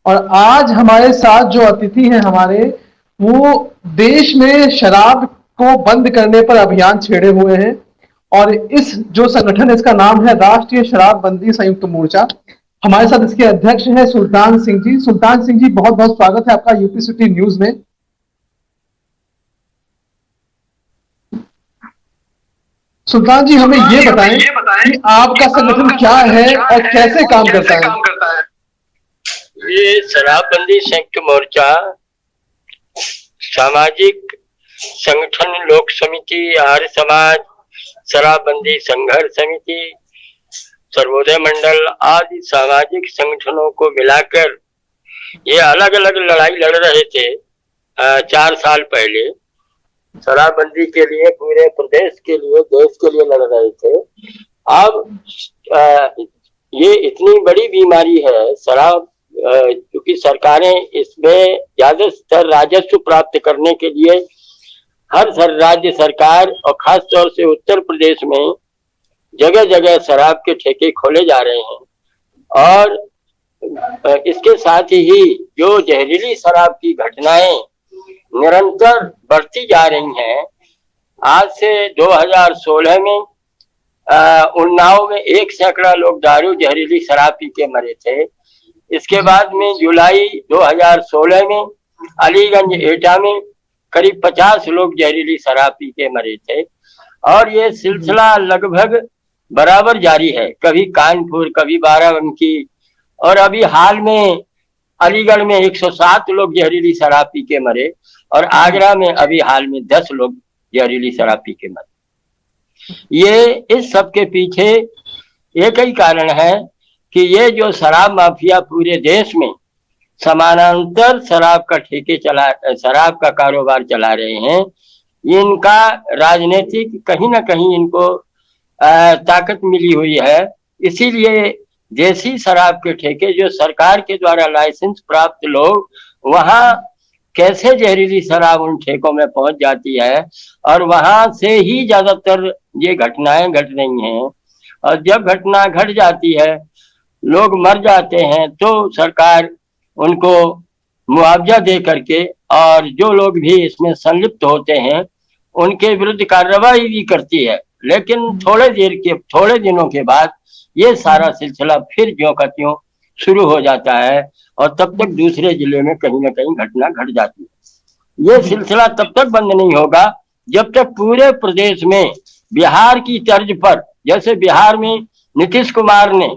और आज हमारे साथ जो अतिथि हैं हमारे, वो देश में शराब को बंद करने पर अभियान छेड़े हुए हैं। और इस जो संगठन, इसका नाम है राष्ट्रीय शराबबंदी संयुक्त मोर्चा। हमारे साथ इसके अध्यक्ष हैं सुल्तान सिंह जी। सुल्तान सिंह जी, बहुत बहुत स्वागत है आपका यूपी सिटी न्यूज में। सुल्तान जी, हमें ये बताएं कि आपका संगठन क्या है और कैसे काम करता है। ये शराबबंदी संयुक्त मोर्चा सामाजिक संगठन, लोक समिति, आर्य समाज, शराबबंदी संघर्ष समिति, सर्वोदय मंडल आदि सामाजिक संगठनों को मिलाकर ये अलग अलग लड़ाई लड़ रहे थे 4 साल पहले। शराबबंदी के लिए पूरे प्रदेश के लिए, देश के लिए लड़ रहे थे। अब ये इतनी बड़ी बीमारी है शराब, क्योंकि सरकारें इसमें ज्यादातर राजस्व प्राप्त करने के लिए हर राज्य सरकार और खास तौर से उत्तर प्रदेश में जगह जगह शराब के ठेके खोले जा रहे हैं। और इसके साथ ही जो जहरीली शराब की घटनाएं निरंतर बढ़ती जा रही हैं। आज से 2016 में उन्नाव में 1 सैकड़ा लोग दारू जहरीली शराब पी के मरे थे। इसके बाद में जुलाई 2016 में अलीगंज एटा में करीब 50 लोग जहरीली शराब पी के मरे थे। और ये सिलसिला लगभग बराबर जारी है, कभी कानपुर, कभी बाराबंकी, और अभी हाल में अलीगढ़ में 107 लोग जहरीली शराब पी के मरे, और आगरा में अभी हाल में 10 लोग जहरीली शराब पी के मरे। ये इस सब के पीछे एक ही कारण है कि ये जो शराब माफिया पूरे देश में समानांतर शराब का कारोबार चला रहे हैं, इनका राजनीतिक कहीं ना कहीं इनको ताकत मिली हुई है। इसीलिए देसी शराब के ठेके जो सरकार के द्वारा लाइसेंस प्राप्त लोग, वहां कैसे जहरीली शराब उन ठेकों में पहुंच जाती है और वहां से ही ज्यादातर ये घटनाएं घट रही हैं। और जब घटना घट जाती है, लोग मर जाते हैं, तो सरकार उनको मुआवजा दे करके और जो लोग भी इसमें संलिप्त होते हैं उनके विरुद्ध कार्रवाई भी करती है। लेकिन थोड़े दिनों के बाद ये सारा सिलसिला फिर ज्यों का त्यों शुरू हो जाता है और तब तक दूसरे जिले में कहीं ना कहीं घटना घट जाती है। ये सिलसिला तब तक बंद नहीं होगा जब तक पूरे प्रदेश में बिहार की तर्ज पर, जैसे बिहार में नीतीश कुमार ने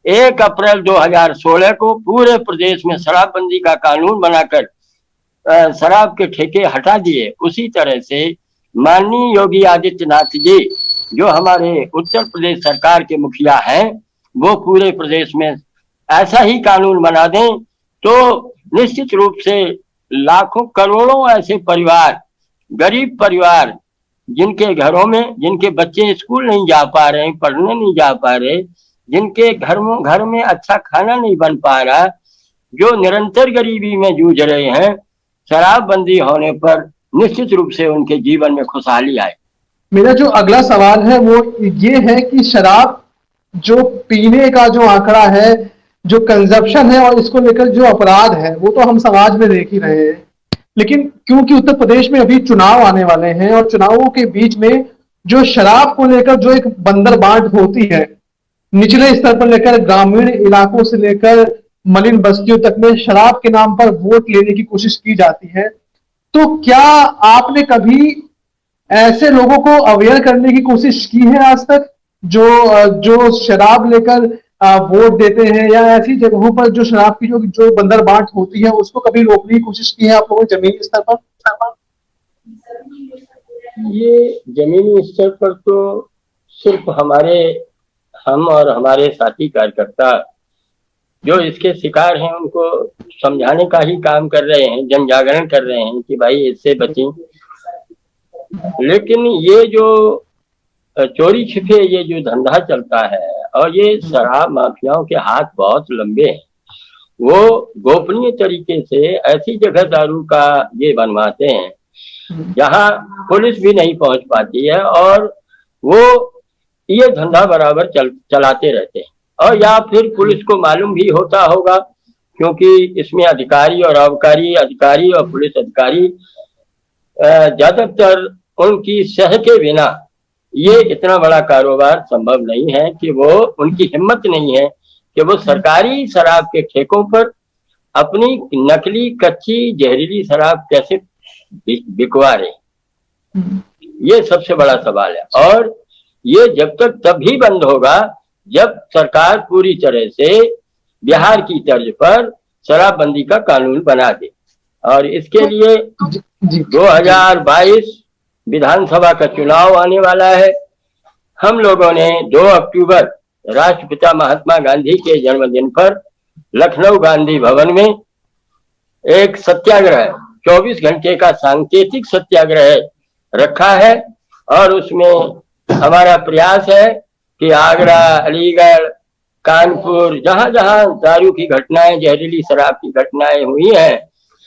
1 अप्रैल 2016 को पूरे प्रदेश में शराबबंदी का कानून बनाकर शराब के ठेके हटा दिए, उसी तरह से माननीय योगी आदित्यनाथ जी जो हमारे उत्तर प्रदेश सरकार के मुखिया हैं, वो पूरे प्रदेश में ऐसा ही कानून बना दें तो निश्चित रूप से लाखों करोड़ों ऐसे परिवार, गरीब परिवार, जिनके घरों में जिनके बच्चे स्कूल नहीं जा पा रहे, पढ़ने नहीं जा पा रहे, जिनके घर में अच्छा खाना नहीं बन पा रहा, जो निरंतर गरीबी में जूझ रहे हैं, शराबबंदी होने पर निश्चित रूप से उनके जीवन में खुशहाली आए। मेरा जो अगला सवाल है वो ये है कि शराब जो पीने का जो आंकड़ा है, जो कंजप्शन है और इसको लेकर जो अपराध है, वो तो हम समाज में देख ही रहे हैं। लेकिन क्योंकि उत्तर प्रदेश में अभी चुनाव आने वाले हैं और चुनावों के बीच में जो शराब को लेकर जो एक बंदरबांट होती है, निचले स्तर पर लेकर ग्रामीण इलाकों से लेकर मलिन बस्तियों तक में शराब के नाम पर वोट लेने की कोशिश की जाती है, तो क्या आपने कभी ऐसे लोगों को अवेयर करने की कोशिश की है आज तक, जो शराब लेकर वोट देते हैं, या ऐसी जगहों पर जो शराब की जो बंदरबांट होती है उसको कभी रोकने की कोशिश की है आप लोगों ने जमीनी स्तर पर? ये जमीनी स्तर पर तो सिर्फ हम और हमारे साथी कार्यकर्ता जो इसके शिकार हैं उनको समझाने का ही काम कर रहे हैं, जन जागरण कर रहे हैं कि भाई इससे बचें। लेकिन ये जो चोरी छिपे ये जो धंधा चलता है, और ये शराब माफियाओं के हाथ बहुत लंबे हैं, वो गोपनीय तरीके से ऐसी जगह दारू का ये बनवाते हैं जहां पुलिस भी नहीं पहुंच पाती है, और वो ये धंधा बराबर चलाते रहते हैं। और या फिर पुलिस को मालूम भी होता होगा, क्योंकि इसमें अधिकारी और अबकारी अधिकारी और पुलिस अधिकारी ज्यादातर उनकी सह के बिना ये इतना बड़ा कारोबार संभव नहीं है कि वो, उनकी हिम्मत नहीं है कि वो सरकारी शराब के ठेकों पर अपनी नकली कच्ची जहरीली शराब कैसे बिकवा रहे। ये सबसे बड़ा सवाल है और ये जब तक तभी बंद होगा जब सरकार पूरी तरह से बिहार की तर्ज पर शराबबंदी का कानून बना दे। और इसके लिए 2022 विधानसभा का चुनाव आने वाला है। हम लोगों ने 2 अक्टूबर राष्ट्रपिता महात्मा गांधी के जन्मदिन पर लखनऊ गांधी भवन में एक सत्याग्रह 24 घंटे का सांकेतिक सत्याग्रह रखा है और उसमें हमारा प्रयास है कि आगरा, अलीगढ़, कानपुर, जहां जहां दारू की घटनाएं, जहरीली शराब की घटनाएं हुई हैं,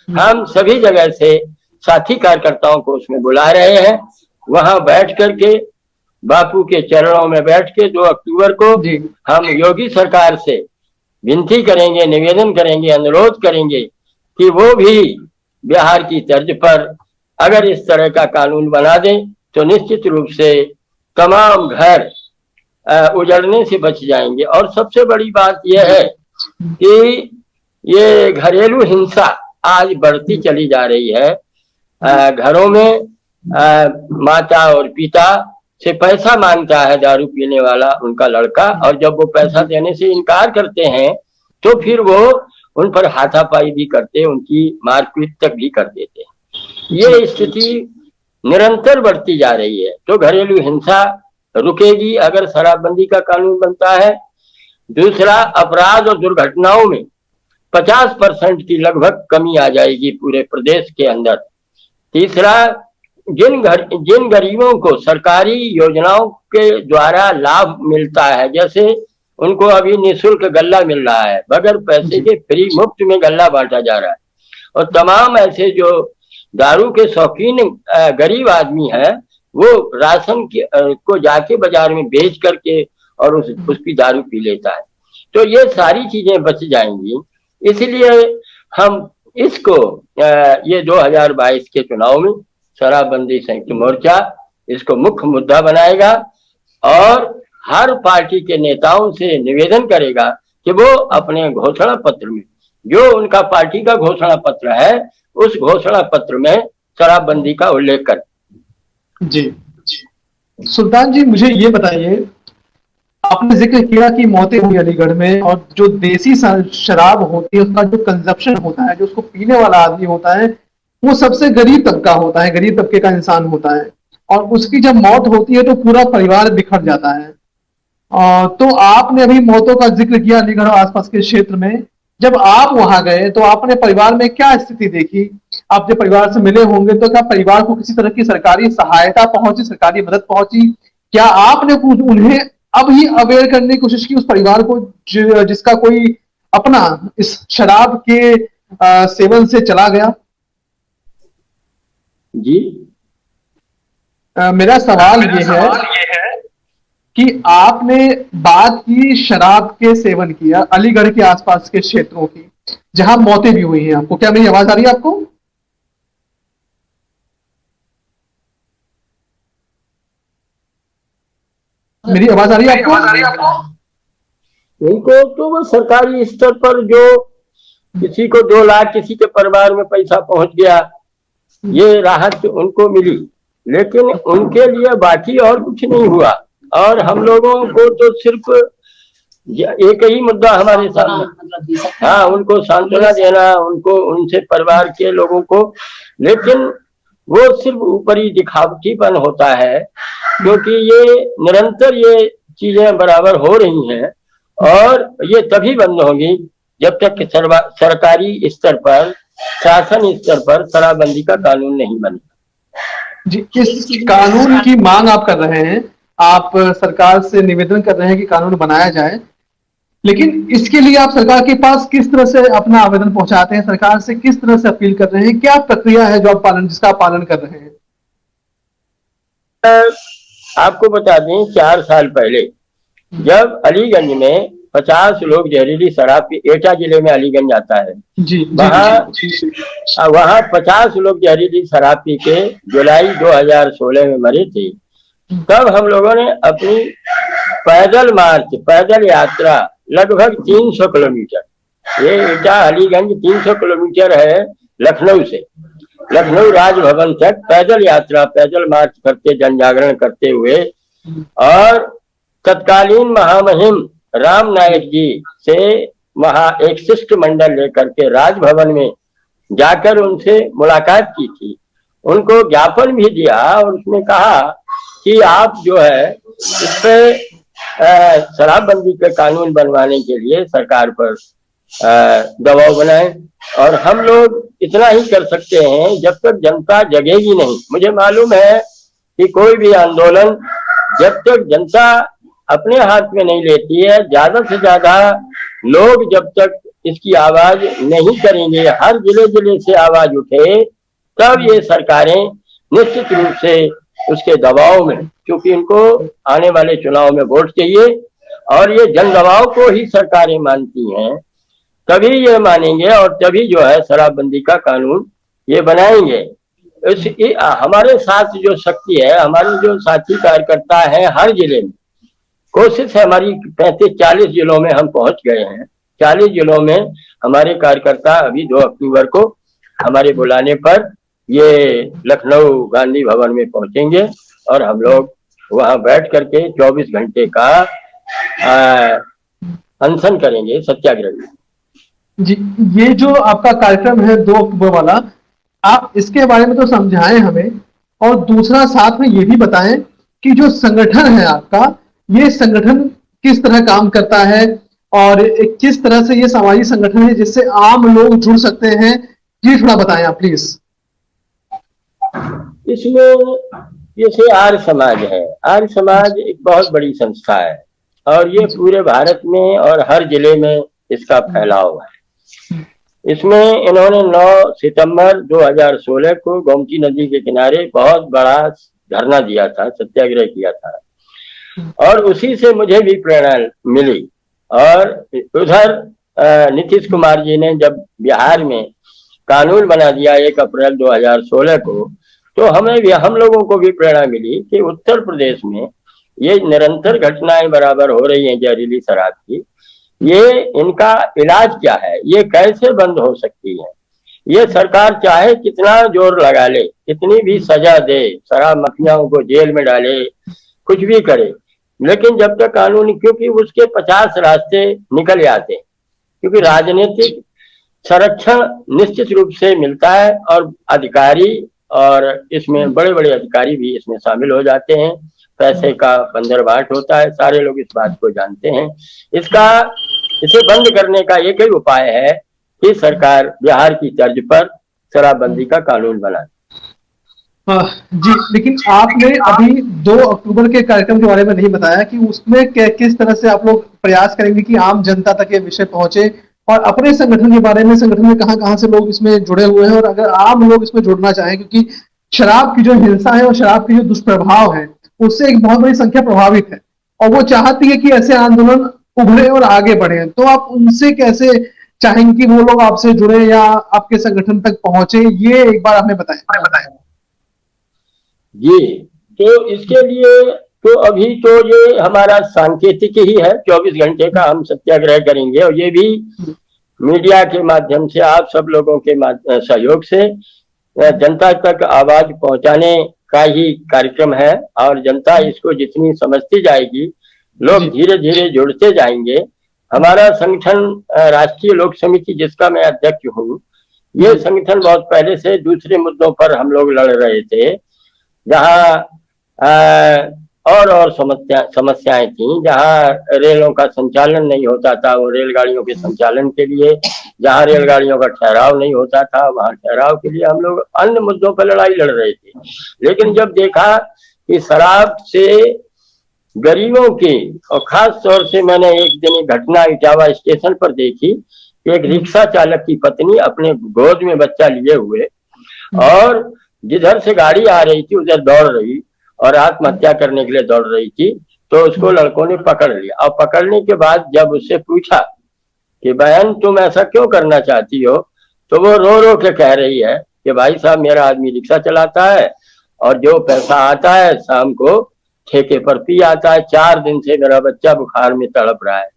हम सभी जगह से साथी कार्यकर्ताओं को उसमें बुला रहे हैं। वहां बैठ करके बापू के चरणों में बैठ के 2 अक्टूबर को हम योगी सरकार से विनती करेंगे, निवेदन करेंगे, अनुरोध करेंगे कि वो भी बिहार की तर्ज पर अगर इस तरह का कानून बना दें तो निश्चित रूप से तमाम घर उजड़ने से बच जाएंगे। और सबसे बड़ी बात यह है कि ये घरेलू हिंसा आज बढ़ती चली जा रही है। घरों में माता और पिता से पैसा मांगता है दारू पीने वाला उनका लड़का, और जब वो पैसा देने से इनकार करते हैं तो फिर वो उन पर हाथापाई भी करते, उनकी मारपीट तक भी कर देते हैं। ये स्थिति निरंतर बढ़ती जा रही है। तो घरेलू हिंसा रुकेगी अगर शराबबंदी का कानून बनता है। दूसरा, अपराध और दुर्घटनाओं में 50% की लगभग कमी आ जाएगी पूरे प्रदेश के अंदर। तीसरा, जिन गरीबों को सरकारी योजनाओं के द्वारा लाभ मिलता है, जैसे उनको अभी निःशुल्क गल्ला मिल रहा है, बगैर पैसे के फ्री मुफ्त में गल्ला बांटा जा रहा है, और तमाम ऐसे जो दारू के शौकीन गरीब आदमी है वो राशन को जाके बाजार में बेच करके और उसकी दारू पी लेता है। तो ये सारी चीजें बच जाएंगी। इसलिए हम इसको ये 2022 के चुनाव में शराबबंदी संयुक्त मोर्चा इसको मुख्य मुद्दा बनाएगा और हर पार्टी के नेताओं से निवेदन करेगा कि वो अपने घोषणा पत्र में, जो उनका पार्टी का घोषणा पत्र है, उस घोषणा पत्र में शराबबंदी का उल्लेख करें। जी सुल्तान जी, मुझे ये बताइए, आपने जिक्र किया कि मौतें हुई अलीगढ़ में, और जो देसी शराब होती है उसका जो कंजप्शन होता है, जो उसको पीने वाला आदमी होता है, वो सबसे गरीब तबका होता है, गरीब तबके का इंसान होता है, और उसकी जब मौत होती है तो पूरा परिवार बिखर जाता है। तो आपने अभी मौतों का जिक्र किया अलीगढ़ और आसपास के क्षेत्र में, जब आप वहां गए तो आपने परिवार में क्या स्थिति देखी? आप जब परिवार से मिले होंगे तो क्या परिवार को किसी तरह की सरकारी सहायता पहुंची, सरकारी मदद पहुंची? क्या आपने उन्हें अब ही अवेयर करने की कोशिश की, उस परिवार को जिसका कोई अपना इस शराब के सेवन से चला गया? जी, मेरा सवाल ये है कि आपने बात की शराब के सेवन किया अलीगढ़ के आसपास के क्षेत्रों की, जहां मौतें भी हुई हैं। आपको क्या मेरी आवाज आ रही है? आपको मेरी आवाज आ रही है? आपको उनको तो वो सरकारी स्तर पर जो किसी को 2 लाख किसी के परिवार में पैसा पहुंच गया, ये राहत उनको मिली, लेकिन उनके लिए बाकी और कुछ नहीं हुआ। और हम लोगों को तो सिर्फ एक ही मुद्दा हमारे सामने, हाँ, उनको सांत्वना देना, उनको, उनसे परिवार के लोगों को, लेकिन वो सिर्फ ऊपरी दिखावटीपन होता है, क्योंकि ये निरंतर ये चीजें बराबर हो रही हैं और ये तभी बंद होगी जब तक सरकारी स्तर पर, शासन स्तर पर शराबबंदी का कानून नहीं बनेगा। जी, इस कानून की मांग आप कर रहे हैं, आप सरकार से निवेदन कर रहे हैं कि कानून बनाया जाए, लेकिन इसके लिए आप सरकार के पास किस तरह से अपना आवेदन पहुंचाते हैं? सरकार से किस तरह से अपील कर रहे हैं? क्या प्रक्रिया है जो आप जिसका आप पालन कर रहे हैं? आपको बता दें, 4 साल पहले जब अलीगंज में 50 लोग जहरीली शराब पी, एटा जिले में अलीगंज आता है, जी वहाँ 50 लोग जहरीली शराब पी के जुलाई 2016 में मरे थे। तब हम लोगों ने अपनी पैदल मार्च, पैदल यात्रा लगभग 300 किलोमीटर, ये एटा अलीगंज 300 किलोमीटर है लखनऊ से, लखनऊ राजभवन तक पैदल यात्रा, पैदल मार्च करते, जन जागरण करते हुए, और तत्कालीन महामहिम राम नायक जी से एक शिष्टमंडल लेकर के राजभवन में जाकर उनसे मुलाकात की थी, उनको ज्ञापन भी दिया और उसमें कहा कि आप जो है इस पे शराबबंदी के कानून बनवाने के लिए सरकार पर दबाव बनाएं, और हम लोग इतना ही कर सकते हैं जब तक जनता जगेगी नहीं। मुझे मालूम है कि कोई भी आंदोलन जब तक जनता अपने हाथ में नहीं लेती है, ज्यादा से ज्यादा लोग जब तक इसकी आवाज नहीं करेंगे, हर जिले जिले से आवाज उठे, तब ये सरकारें निश्चित रूप से उसके दबाव में, क्योंकि इनको आने वाले चुनाव में वोट चाहिए और ये जन दबाव को ही सरकारें मानती हैं, तभी ये मानेंगे और तभी जो है शराबबंदी का कानून ये बनाएंगे। हमारे साथ जो शक्ति है, हमारे जो साथी कार्यकर्ता है हर जिले में, कोशिश है हमारी 35-40 जिलों में हम पहुंच गए हैं। 40 जिलों में हमारे कार्यकर्ता अभी 2 अक्टूबर को हमारे बुलाने पर ये लखनऊ गांधी भवन में पहुंचेंगे और हम लोग वहां बैठ करके 24 घंटे का अनशन करेंगे, सत्याग्रह। जी, ये जो आपका कार्यक्रम है 2 अक्टूबर वाला, आप इसके बारे में तो समझाएं हमें, और दूसरा साथ में ये भी बताएं कि जो संगठन है आपका, ये संगठन किस तरह काम करता है और किस तरह से ये सामाजिक संगठन है जिससे आम लोग जुड़ सकते हैं, ये थोड़ा बताएं आप प्लीज। इसमें जैसे आर्य समाज है, आर्य समाज एक बहुत बड़ी संस्था है और ये पूरे भारत में और हर जिले में इसका फैलाव है। इसमें इन्होंने 9 सितंबर 2016 को गोमती नदी के किनारे बहुत बड़ा धरना दिया था, सत्याग्रह किया था, और उसी से मुझे भी प्रेरणा मिली। और उधर नीतीश कुमार जी ने जब बिहार में कानून बना दिया 1 अप्रैल 2016 को, तो हमें भी, हम लोगों को भी प्रेरणा मिली कि उत्तर प्रदेश में ये निरंतर घटनाएं बराबर हो रही हैं जहरीली शराब की, ये इनका इलाज क्या है, ये कैसे बंद हो सकती है। ये सरकार चाहे कितना जोर लगा ले, कितनी भी सजा दे, शराब माफियाओं को जेल में डाले, कुछ भी करे, लेकिन जब तक कानून, क्योंकि उसके 50 रास्ते निकल जाते हैं, क्योंकि राजनीतिक संरक्षण निश्चित रूप से मिलता है और अधिकारी, और इसमें बड़े बड़े अधिकारी भी इसमें शामिल हो जाते हैं, पैसे का बंदरबाट होता है, सारे लोग इस बात को जानते हैं। इसे बंद करने का एक ही उपाय है कि सरकार बिहार की तर्ज पर शराबबंदी का कानून बनाए। जी, लेकिन आपने अभी 2 अक्टूबर के कार्यक्रम के बारे में नहीं बताया कि उसमें किस तरह से आप लोग प्रयास करेंगे कि आम जनता तक ये विषय पहुंचे, और अपने संगठन के बारे में, संगठन में कहां से लोग इसमें जुड़े हुए हैं, और अगर आम लोग इसमें जुड़ना चाहें, क्योंकि शराब की जो हिंसा है और शराब के जो दुष्प्रभाव है उससे एक बहुत बड़ी संख्या प्रभावित है और वो चाहती है कि ऐसे आंदोलन उभरे और आगे बढ़े, तो आप उनसे कैसे चाहेंगे कि वो लोग आपसे जुड़े या आपके संगठन तक पहुंचे, ये एक बार हमें बताएं। जी, तो इसके लिए तो अभी तो ये हमारा सांकेतिक ही है, 24 घंटे का हम सत्याग्रह करेंगे, और ये भी मीडिया के माध्यम से, आप सब लोगों के सहयोग से जनता तक आवाज पहुंचाने का ही कार्यक्रम है, और जनता इसको जितनी समझती जाएगी, लोग धीरे धीरे जुड़ते जाएंगे। हमारा संगठन राष्ट्रीय लोक समिति, जिसका मैं अध्यक्ष हूँ, ये संगठन बहुत पहले से दूसरे मुद्दों पर हम लोग लड़ रहे थे, जहाँ और समस्याएं थी, जहाँ रेलों का संचालन नहीं होता था, वो रेलगाड़ियों के संचालन के लिए, जहाँ रेलगाड़ियों का ठहराव नहीं होता था, वहाँ ठहराव के लिए हम लोग अन्य मुद्दों पर लड़ाई लड़ रहे थे। लेकिन जब देखा कि शराब से गरीबों की, और खास तौर से मैंने एक दिन एक घटना इटावा स्टेशन पर देखी, एक रिक्शा चालक की पत्नी अपने गोद में बच्चा लिए हुए और जिधर से गाड़ी आ रही थी उधर दौड़ रही और आत्महत्या करने के लिए दौड़ रही थी, तो उसको लड़कों ने पकड़ लिया, और पकड़ने के बाद जब उससे पूछा कि बहन तुम ऐसा क्यों करना चाहती हो, तो वो रो रो के कह रही है कि भाई साहब मेरा आदमी रिक्शा चलाता है और जो पैसा आता है शाम को ठेके पर पी आता है, 4 दिन से मेरा बच्चा बुखार में तड़प रहा है,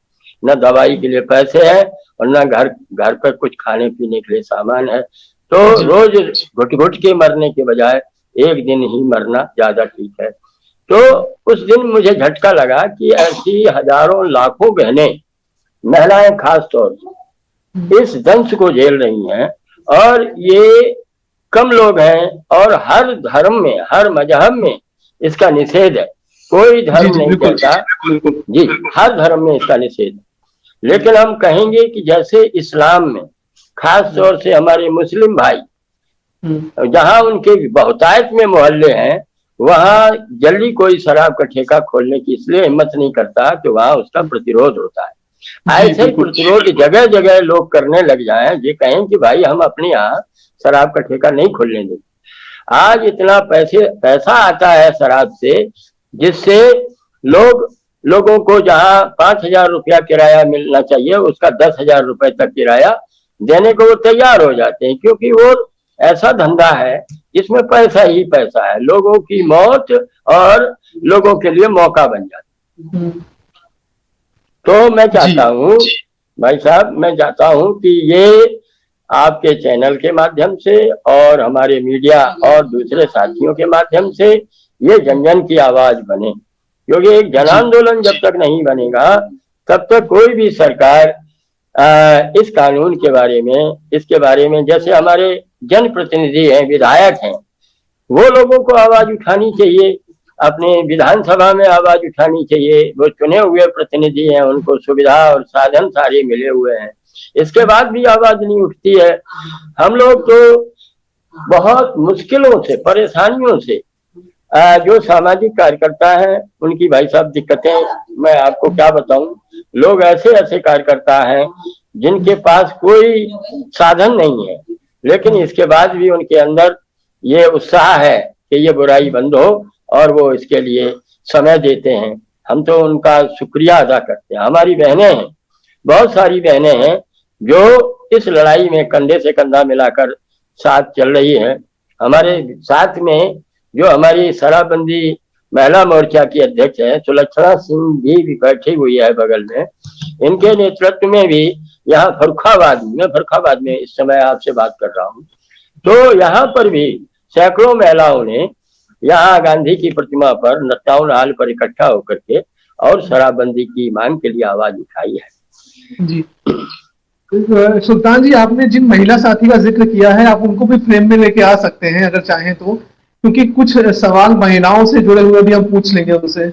न दवाई के लिए पैसे हैं और न घर घर पर कुछ खाने पीने के लिए सामान है, तो रोज घुट घुट के मरने के बजाय एक दिन ही मरना ज्यादा ठीक है। तो उस दिन मुझे झटका लगा कि ऐसी हजारों लाखों बहनें, महिलाएं खास तौर से इस दंश को झेल रही हैं, और ये कम लोग हैं, और हर धर्म में, हर मजहब में इसका निषेध है, कोई धर्म नहीं कहता जी, हर धर्म में इसका निषेध है। लेकिन हम कहेंगे कि जैसे इस्लाम में खास तौर से हमारे मुस्लिम भाई, जहां उनके बहुतायत में मोहल्ले हैं, वहां जल्दी कोई शराब का ठेका खोलने की इसलिए हिम्मत नहीं करता कि वहां उसका प्रतिरोध होता है। ऐसे प्रतिरोध जगह जगह लोग करने लग जाए, ये कहें कि भाई हम अपने यहाँ शराब का ठेका नहीं खोलने देंगे। आज इतना पैसा आता है शराब से, जिससे लोगों को जहाँ 5,000 रुपया किराया मिलना चाहिए उसका 10,000 रुपए तक किराया देने को वो तैयार हो जाते हैं, क्योंकि वो ऐसा धंधा है जिसमें पैसा ही पैसा है, लोगों की मौत और लोगों के लिए मौका बन जाता है। तो मैं चाहता हूँ भाई साहब, मैं चाहता हूँ कि ये आपके चैनल के माध्यम से और हमारे मीडिया और दूसरे साथियों के माध्यम से ये जन जन की आवाज बने, क्योंकि एक जन आंदोलन जब तक नहीं बनेगा तब तक कोई भी सरकार इस कानून के बारे में, इसके बारे में, जैसे हमारे जनप्रतिनिधि हैं, विधायक हैं, वो लोगों को आवाज उठानी चाहिए, अपने विधानसभा में आवाज उठानी चाहिए, वो चुने हुए प्रतिनिधि हैं, उनको सुविधा और साधन सारे मिले हुए हैं, इसके बाद भी आवाज नहीं उठती है। हम लोग तो बहुत मुश्किलों से, परेशानियों से, जो सामाजिक कार्यकर्ता हैं उनकी भाई साहब दिक्कतें मैं आपको क्या बताऊं। लोग ऐसे ऐसे कार्यकर्ता हैं जिनके पास कोई साधन नहीं है, लेकिन इसके बाद भी उनके अंदर ये उत्साह है कि ये बुराई बंद हो, और वो इसके लिए समय देते हैं। हम तो उनका शुक्रिया अदा करते हैं। हमारी बहनें हैं, बहुत सारी बहनें हैं जो इस लड़ाई में कंधे से कंधा मिलाकर साथ चल रही है। हमारे साथ में जो हमारी शराबबंदी महिला मोर्चा की अध्यक्ष है सुलक्षणा सिंह भी बैठी हुई है बगल में, इनके नेतृत्व में भी यहाँ फर्रुखाबाद में इस समय आपसे बात कर रहा हूँ, तो यहाँ पर भी सैकड़ों महिलाओं ने यहाँ गांधी की प्रतिमा पर टाउन हॉल पर इकट्ठा होकर के और शराबबंदी की मांग के लिए आवाज उठाई है। जी सुल्तान जी, आपने जिन महिला साथी का जिक्र किया है, आप उनको भी फ्रेम में लेके आ सकते हैं अगर चाहें तो, क्योंकि कुछ सवाल महिलाओं से जुड़े हुए भी हम पूछ लेंगे उनसे।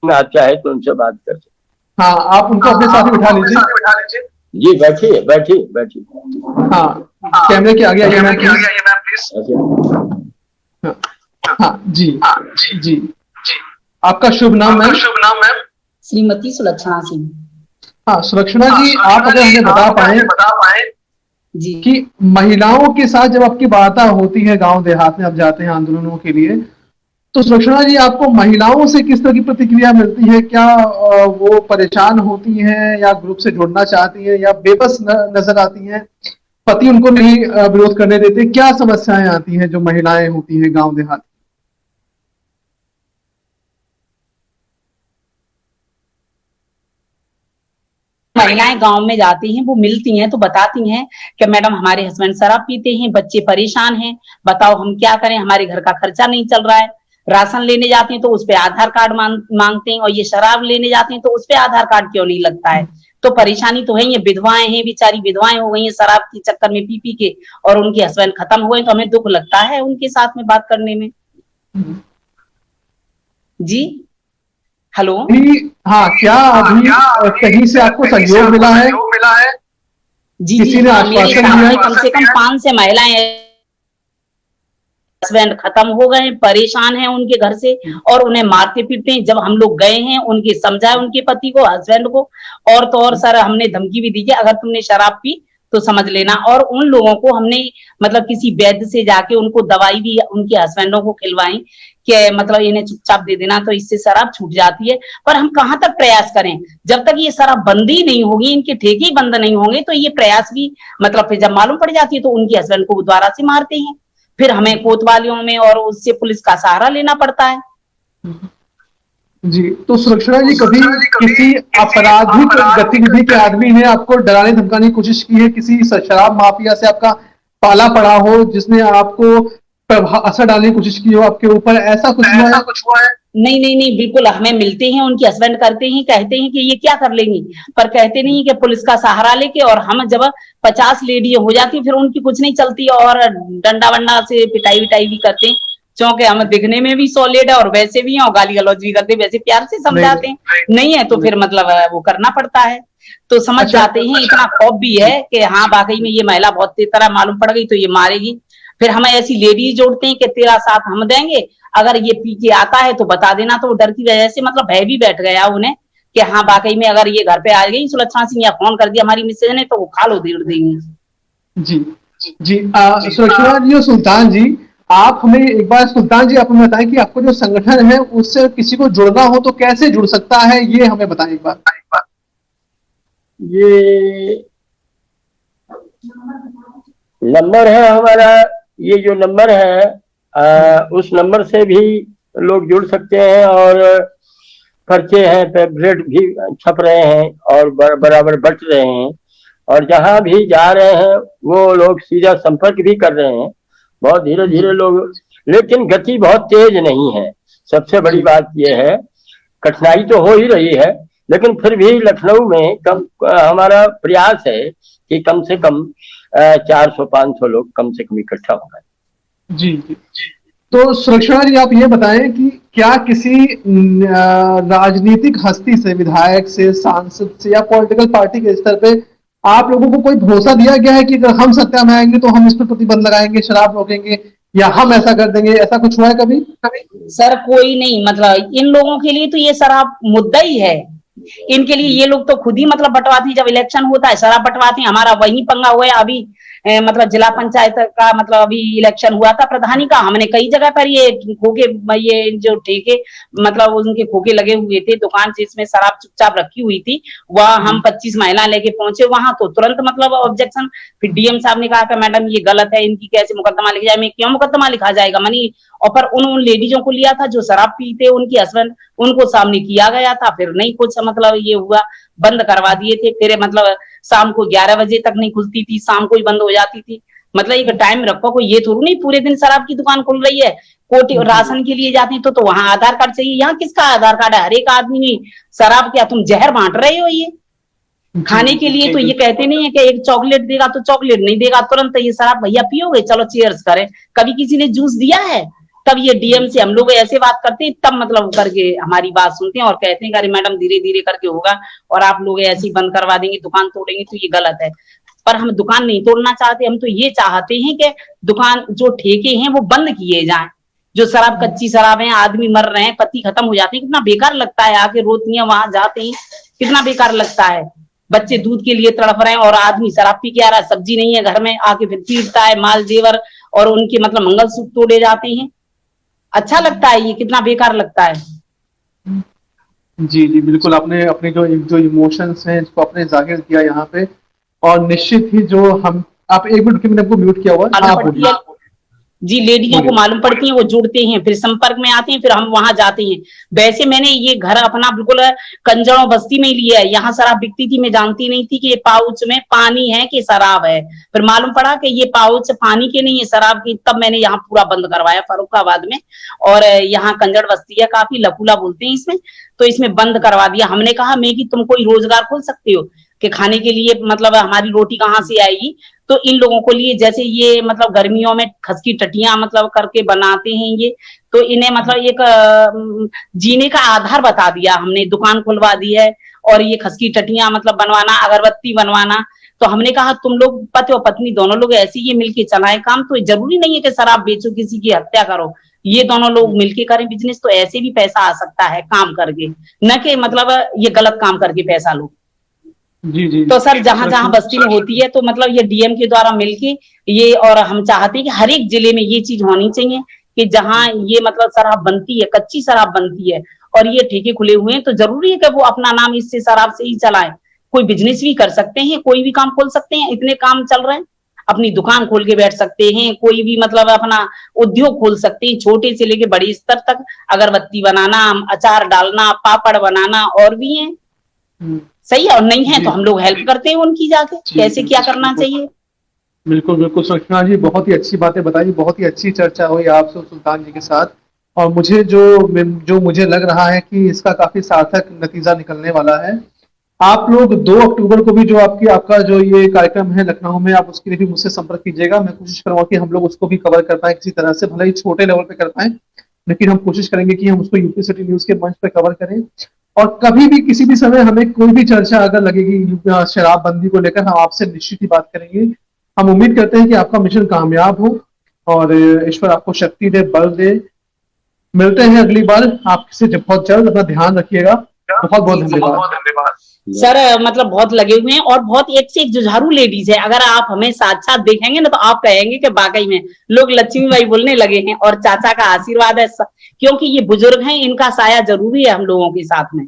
आप चाहे तो उनसे बात कर सकते। हाँ, आप उनको अपने साथ ही बिठा लीजिए। जी बैठिए। हाँ, कैमरे के आगे आइए मैम प्लीज। हाँ जी, आपका शुभ नाम मैम? श्रीमती सुलक्षणा सिंह। हाँ सुलक्षणा जी, आप अगर हमें बता पाए जी कि महिलाओं के साथ जब आपकी वार्ता होती है गांव देहात में, आप जाते हैं आंदोलनों के लिए, तो सुलक्षणा जी आपको महिलाओं से किस तरह की प्रतिक्रिया मिलती है? क्या वो परेशान होती हैं, या ग्रुप से जुड़ना चाहती हैं, या बेबस नजर आती हैं, पति उनको नहीं विरोध करने देते? क्या समस्याएं आती हैं जो महिलाएं होती हैं गांव देहात? महिलाएं गांव में जाती हैं, वो मिलती हैं तो बताती हैं कि मैडम हमारे हस्बैंड शराब पीते हैं, बच्चे परेशान हैं, बताओ हम क्या करें, हमारे घर का खर्चा नहीं चल रहा है। राशन लेने जाते हैं तो उस पे आधार कार्ड मांगते हैं, और ये शराब लेने जाते हैं तो उस पे आधार कार्ड क्यों नहीं लगता है? तो परेशानी तो है। ये विधवाएं हैं, बेचारी विधवाएं हो गई हैं शराब के चक्कर में पी के, और उनके हस्बैंड खत्म हुए, तो हमें दुख लगता है उनके साथ में बात करने में। जी हेलो। हाँ, क्या अभी कहीं से आपको सहयोग मिला है? जी किसी ने आश्वासन दिया है? कम से कम 5 से महिलाएं हस्बैंड खत्म हो गए, परेशान हैं उनके घर से, और उन्हें मारते पीटते हैं। जब हम लोग गए हैं, उनके समझाए उनके पति को, हस्बैंड को, और तो और सर हमने धमकी भी दी कि अगर तुमने शराब पी तो समझ लेना। और उन लोगों को हमने मतलब किसी वैद्य से जाके उनको दवाई भी उनके हस्बैंडों को खिलवाई कि मतलब इन्हें चुपचाप दे देना तो इससे शराब छूट जाती है। पर हम कहाँ तक प्रयास करें, जब तक ये शराब बंदी नहीं होगी, इनके ठेके बंद नहीं होंगे, तो ये प्रयास भी मतलब फिर जब मालूम पड़ जाती है तो उनके हस्बैंड को दोबारा से मारते हैं, फिर हमें कोतवालियों में और उससे पुलिस का सहारा लेना पड़ता है। जी, तो सुरक्षा जी कभी किसी आपराधिक गतिविधि के आदमी ने आपको डराने धमकाने की कोशिश की है, किसी शराब माफिया से आपका पाला पड़ा हो जिसने आपको असर डालने की कोशिश की हो आपके ऊपर, ऐसा कुछ हुआ है? नहीं नहीं नहीं, बिल्कुल हमें मिलते हैं, उनके हस्बैंड करते हैं, कहते हैं कि ये क्या कर लेंगी, पर कहते नहीं कि पुलिस का सहारा लेके, और हम जब 50 लेडी हो जाती फिर उनकी कुछ नहीं चलती और डंडा वंडा से पिटाई विटाई भी करते हैं, क्योंकि हम दिखने में भी सॉलिड है और वैसे भी हैं और गाली गलौज भी करते हैं, वैसे प्यार से समझाते हैं, नहीं है तो फिर मतलब वो करना पड़ता है, तो समझ जाते हैं। इतना खौफ भी है कि हाँ वाकई में ये महिला बहुत तेज तरह मालूम पड़ गई तो ये मारेगी, फिर हम ऐसी लेडीज जोड़ते हैं कि तेरा साथ हम देंगे, अगर ये पी के आता है तो बता देना, तो डर की वजह से मतलब भय भी बैठ गया उन्हें कि हाँ वाकई में अगर ये घर पे आ गई सुलक्षणा सिंह या फोन कर दिया हमारी मिसेज ने तो वो खालो देड़ देंगी। जी जी, सुलक्षणा जी और सुल्तान जी, आप हमें एक बार सुल्तान जी आप हमें बताएं कि आपको जो संगठन है उससे किसी को जुड़ना हो तो कैसे जुड़ सकता है, ये हमें बताएं एक बार। ये नंबर है हमारा, ये जो नंबर है उस नंबर से भी लोग जुड़ सकते हैं, और पर्चे हैं, पैम्फलेट भी छप रहे हैं और बराबर बट रहे हैं, और जहां भी जा रहे हैं वो लोग सीधा संपर्क भी कर रहे हैं, बहुत धीरे धीरे लोग, लेकिन गति बहुत तेज नहीं है। सबसे बड़ी बात यह है, कठिनाई तो हो ही रही है, लेकिन फिर भी लखनऊ में हमारा प्रयास है कि कम से कम 400-500 लोग कम से कम इकट्ठा हो गए। जी जी, तो सुरक्षा जी आप ये बताएं कि क्या किसी राजनीतिक हस्ती से, विधायक से, सांसद से या पॉलिटिकल पार्टी के स्तर पे आप लोगों को कोई भरोसा दिया गया है कि अगर हम सत्ता में आएंगे तो हम इस पर प्रतिबंध लगाएंगे, शराब रोकेंगे या हम ऐसा कर देंगे, ऐसा कुछ हुआ है कभी? सर कोई नहीं, मतलब इन लोगों के लिए तो ये शराब मुद्दा ही है, इनके लिए ये लोग तो खुद ही मतलब बंटवाते हैं, जब इलेक्शन होता है शराब बंटवाते हैं, हमारा वही पंगा हुआ है अभी मतलब जिला पंचायत का मतलब अभी इलेक्शन हुआ था प्रधानी का, हमने कई जगह पर ये खोके, ये जो ठेके मतलब उनके खोके लगे हुए थे, दुकान जिसमें शराब चुपचाप रखी हुई थी, वह हम 25 महिला लेके पहुंचे वहां, तो तुरंत मतलब ऑब्जेक्शन, फिर डीएम साहब ने कहा कि मैडम ये गलत है, इनकी कैसे मुकदमा लिखा जाए, मैं क्यों मुकदमा लिखा जाएगा मनी, और पर उन लेडीजों को लिया था जो शराब पीते, उनके हस्बैंड, उनको सामने किया गया था, फिर नहीं कुछ मतलब ये हुआ, बंद करवा दिए थे, फिर मतलब शाम को 11 बजे तक नहीं खुलती थी, शाम को ही बंद हो जाती थी, मतलब एक टाइम रखो, कोई ये थोड़ी नहीं पूरे दिन शराब की दुकान खुल रही है, कोटी राशन के लिए जाते हैं तो वहां आधार कार्ड चाहिए, यहाँ किसका आधार कार्ड है, हर एक आदमी नहीं, शराब क्या तुम जहर बांट रहे हो, ये खाने के लिए तो ये कहते नहीं है कि एक चॉकलेट देगा तो चॉकलेट नहीं देगा तुरंत, ये शराब भैया पियोगे, चलो चीयर्स करें, कभी किसी ने जूस दिया है, तब ये डीएम से हम लोग ऐसे बात करते हैं, तब मतलब करके हमारी बात सुनते हैं और कहते हैं कि अरे मैडम धीरे धीरे करके होगा, और आप लोग ऐसे ही बंद करवा देंगे, दुकान तोड़ेंगे, तो ये गलत है, पर हम दुकान नहीं तोड़ना चाहते, हम तो ये चाहते हैं कि दुकान जो ठेके हैं वो बंद किए जाएं, जो शराब कच्ची शराब है, आदमी मर रहे हैं, पति खत्म हो जाते हैं, कितना बेकार लगता है, आके रोतियां वहां जाते हैं, कितना बेकार लगता है, बच्चे दूध के लिए तड़प रहे हैं और आदमी शराब पी के आ रहा है, सब्जी नहीं है घर में, आके फिर पीटता है, माल जेवर और उनके मतलब मंगलसूत्र तोड़े जाते हैं, अच्छा लगता है, ये कितना बेकार लगता है। जी जी बिल्कुल, आपने अपने जो इमोशंस हैं इसको आपने जाहिर किया यहाँ पे, और निश्चित ही जो हम, आप एक मिनट मैंने आपको म्यूट किया हुआ है, जी लेडीजों को मालूम पड़ती है, वो जुड़ते हैं, फिर संपर्क में आते हैं, फिर हम वहां जाते हैं, वैसे मैंने ये घर अपना बिल्कुल कंजड़ों बस्ती में ही लिया है, यहाँ शराब बिकती थी, मैं जानती नहीं थी कि ये पाउच में पानी है कि शराब है, फिर मालूम पड़ा कि ये पाउच पानी के नहीं है शराब की, तब मैंने यहाँ पूरा बंद करवाया फर्रुखाबाद में, और यहाँ कंजड़ बस्ती है काफी, लकूला बोलते हैं इसमें, तो इसमें बंद करवा दिया, हमने कहा मैं कि तुम कोई रोजगार खोल सकते हो कि खाने के लिए, मतलब हमारी रोटी कहाँ से आएगी, तो इन लोगों को लिए जैसे ये मतलब गर्मियों में खस की टटियां मतलब करके बनाते हैं ये, तो इन्हें मतलब एक जीने का आधार बता दिया हमने, दुकान खुलवा दी है, और ये खस की टटियां मतलब बनवाना, अगरबत्ती बनवाना, तो हमने कहा तुम लोग पति और पत्नी दोनों लोग ऐसे ही मिलके चलाएं काम, तो जरूरी नहीं है कि शराब बेचो, किसी की हत्या करो, ये दोनों लोग मिलके करें बिजनेस, तो ऐसे भी पैसा आ सकता है काम करके, न कि मतलब ये गलत काम करके पैसा लो। जी जी, तो सर जहां जहां बस्ती में होती है तो मतलब ये डीएम के द्वारा मिलके ये, और हम चाहते हैं कि हर एक जिले में ये चीज होनी चाहिए कि जहाँ ये मतलब शराब बनती है, कच्ची शराब बनती है और ये ठेके खुले हुए हैं, तो जरूरी है कि वो अपना नाम इससे शराब से ही चलाएं। कोई बिजनेस भी कर सकते हैं, कोई भी काम खोल सकते हैं, इतने काम चल रहे हैं। अपनी दुकान खोल के बैठ सकते हैं, कोई भी मतलब अपना उद्योग खोल सकते हैं, छोटे से लेके बड़े स्तर तक। अगरबत्ती बनाना, अचार डालना, पापड़ बनाना और भी है। सही है, और नहीं है तो हम लोग हेल्प करते हैं उनकी जाके, कैसे क्या करना चाहिए। बिल्कुल बिल्कुल सुलक्षणा जी, बहुत ही अच्छी बातें बताई, बहुत ही अच्छी चर्चा हुई आपसे सुल्तान जी के साथ। और मुझे जो मुझे लग रहा है कि इसका काफी सार्थक नतीजा निकलने वाला है। आप लोग 2 अक्टूबर को भी जो आपका जो ये कार्यक्रम है लखनऊ में, आप उसके लिए भी मुझसे संपर्क कीजिएगा। मैं कोशिश करूंगा कि हम लोग उसको भी कवर कर पाए किसी तरह से, भले ही छोटे लेवल पे कर पाए, लेकिन हम कोशिश करेंगे कि हम उसको यूपी सिटी न्यूज के मंच पे कवर करें। और कभी भी किसी भी समय हमें कोई भी चर्चा अगर लगेगी शराबबंदी को लेकर, हम आपसे निश्चित ही बात करेंगे। हम उम्मीद करते हैं कि आपका मिशन कामयाब हो और ईश्वर आपको शक्ति दे, बल दे। मिलते हैं अगली बार आपसे बहुत जल्द। अपना ध्यान रखिएगा। बहुत बहुत धन्यवाद सर। मतलब बहुत लगे हुए हैं और बहुत एक से एक जुझारू लेडीज है। अगर आप हमें साक्षात देखेंगे ना तो आप कहेंगे कि वाकई में लोग लक्ष्मीबाई बोलने लगे हैं। और चाचा का आशीर्वाद है, क्योंकि ये बुजुर्ग हैं, इनका साया जरूरी है हम लोगों के साथ में।